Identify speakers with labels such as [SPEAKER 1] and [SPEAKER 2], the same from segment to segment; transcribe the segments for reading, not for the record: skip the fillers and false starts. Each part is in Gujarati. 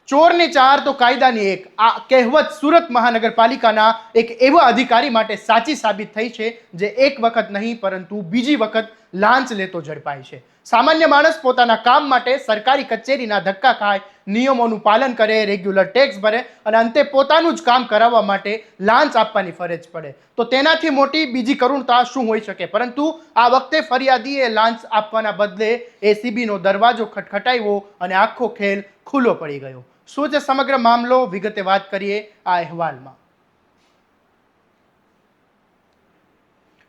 [SPEAKER 1] ચોરની ચાર તો કાયદાની એક, આ કહેવત સુરત મહાનગરપાલિકાના એક એવા અધિકારી માટે સાચી સાબિત થઈ છે જે એક વખત નહીં પરંતુ બીજી વખત લાંચ લેતો ઝડપાય છે. સામાન્ય માણસ પોતાના કામ માટે સરકારી કચેરીના ધક્કા ખાય, નિયમોનું પાલન કરે, રેગ્યુલર ટેક્સ ભરે અને અંતે પોતાનું જ કામ કરાવવા માટે લાંચ આપવાની ફરજ પડે તો તેનાથી મોટી બીજી કરુણતા શું હોઈ શકે. પરંતુ આ વખતે ફરિયાદીએ લાંચ આપવાના બદલે એસીબીનો દરવાજો ખટખટાવ્યો અને આખો ખેલ ખુલ્લો પડી ગયો. શું છે સમગ્ર મામલો, વિગતે વાત કરીએ આ અહેવાલમાં.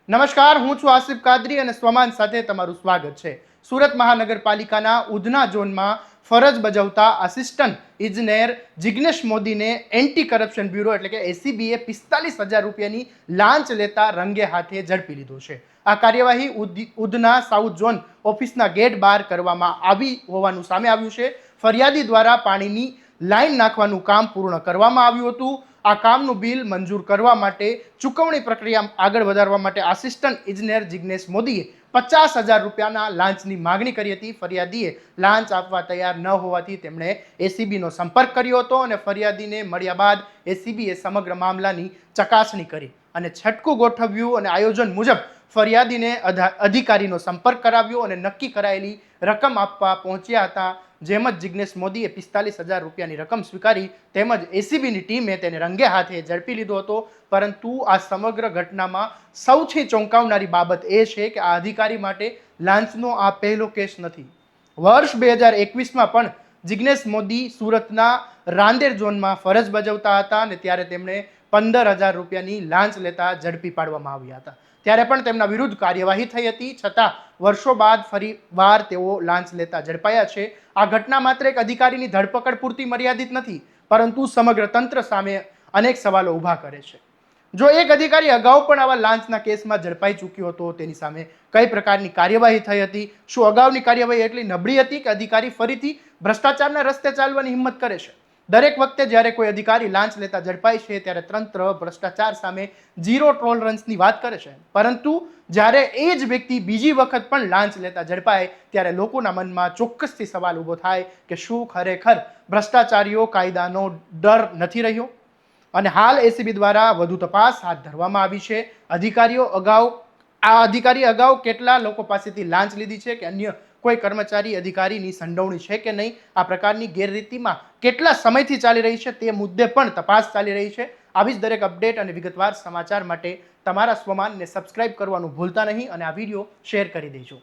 [SPEAKER 1] નમસ્કાર, હું છું આસિફ કાદરી અને સ્વમાન સાથે તમારું સ્વાગત છે. સુરત મહાનગરપાલિકાના ઉધના ઝોનમાં ફરજ બજાવતા આસિસ્ટન્ટ ઇજનેર જિગ્નેશ મોદીને એન્ટી કરપ્શન બ્યુરો એટલે કે એસીબીએ 45,000 રૂપિયાની લાંચ લેતા રંગે હાથે ઝડપી લીધો છે. આ કાર્યવાહી ઉધના સાઉથ ઝોન ઓફિસના ગેટ બહાર કરવામાં આવી હોવાનું સામે આવ્યું છે. ફરિયાદી દ્વારા પાણીની લાઈન નાખવાનું કામ પૂર્ણ કરવામાં આવ્યું હતું. આ કામનું બિલ મંજૂર કરવા માટે ચૂકવણી પ્રક્રિયા આગળ વધારવા માટે આસિસ્ટન્ટ ઇજનેર જિગ્નેશ મોદીએ 50,000 રૂપિયાના લાંચની માગણી કરી હતી. ફરિયાદીએ લાંચ આપવા તૈયાર ન હોવાથી તેમણે એસીબીનો સંપર્ક કર્યો હતો અને ફરિયાદીને મળ્યા બાદ એસીબીએ સમગ્ર મામલાની ચકાસણી કરી અને છટકું ગોઠવ્યું અને આયોજન મુજબ ફરિયાદીને અધિકારીનો સંપર્ક કરાવ્યો અને નક્કી કરાયેલી રકમ આપવા પહોંચ્યા હતા. જેમ જ જિગ્નેશ મોદીએ 45,000 રૂપિયાની રકમ સ્વીકારી તેમજ એસીબીની ટીમે તેને રંગે હાથે ઝડપી લીધો હતો. પરંતુ આ સમગ્ર ઘટનામાં સૌથી ચોંકાવનારી બાબત એ છે કે આ અધિકારી માટે લાંચનો આ પહેલો કેસ નથી. વર્ષ 2021માં પણ જિગ્નેશ મોદી સુરતના રાંદેર ઝોનમાં ફરજ બજાવતા હતા અને ત્યારે તેમણે 15,000 રૂપિયાની લાંચ લેતા ઝડપી પાડવામાં આવ્યા હતા. ત્યારે પણ તેમના વિરુદ્ધ કાર્યવાહી થઈ હતી. છતાં વર્ષો બાદ ફરીવાર તેઓ લાંચ લેતા ઝડપાયા છે. આ ઘટના માત્ર એક અધિકારીની ધરપકડ પૂરતી મર્યાદિત નથી પરંતુ સમગ્ર તંત્ર સામે અનેક સવાલો ઊભા કરે છે. જો એક અધિકારી અગાઉ પણ આવા લાંચના કેસમાં ઝડપાઈ ચૂક્યો હતો, તેની સામે કઈ પ્રકારની કાર્યવાહી થઈ હતી? શું અગાઉની કાર્યવાહી એટલી નબળી હતી કે અધિકારી ફરીથી ભ્રષ્ટાચારના રસ્તે ચાલવાની હિંમત કરે છે? દરેક વખતે જ્યારે કોઈ અધિકારી લાંચ લેતા ઝડપાય છે ત્યારે તંત્ર ભ્રષ્ટાચાર સામે ઝીરો ટોલરન્સની વાત કરે છે. પરંતુ જ્યારે એ જ વ્યક્તિ બીજી વખત પણ લાંચ લેતા ઝડપાય ત્યારે લોકોના મનમાં ચોક્કસથી સવાલ ઊભો થાય કે શું ખરેખર ભ્રષ્ટાચારીઓ કાયદાનો ડર નથી રહ્યો? અને હાલ એસીબી દ્વારા વધુ તપાસ હાથ ધરવામાં આવી છે. અધિકારી અગાઉ કેટલા લોકો પાસેથી લાંચ લીધી છે કે અન્ય કોઈ કર્મચારી અધિકારીની સંડોવણી છે કે નહીં, આ પ્રકારની ગેરરીતિમાં કેટલા સમયથી ચાલી રહી છે તે મુદ્દે પણ તપાસ ચાલી રહી છે. આવી જ દરેક અપડેટ અને વિગતવાર સમાચાર માટે તમારા સ્વમાનને સબસ્ક્રાઇબ કરવાનું ભૂલતા નહીં અને આ વિડીયો શેર કરી દેજો.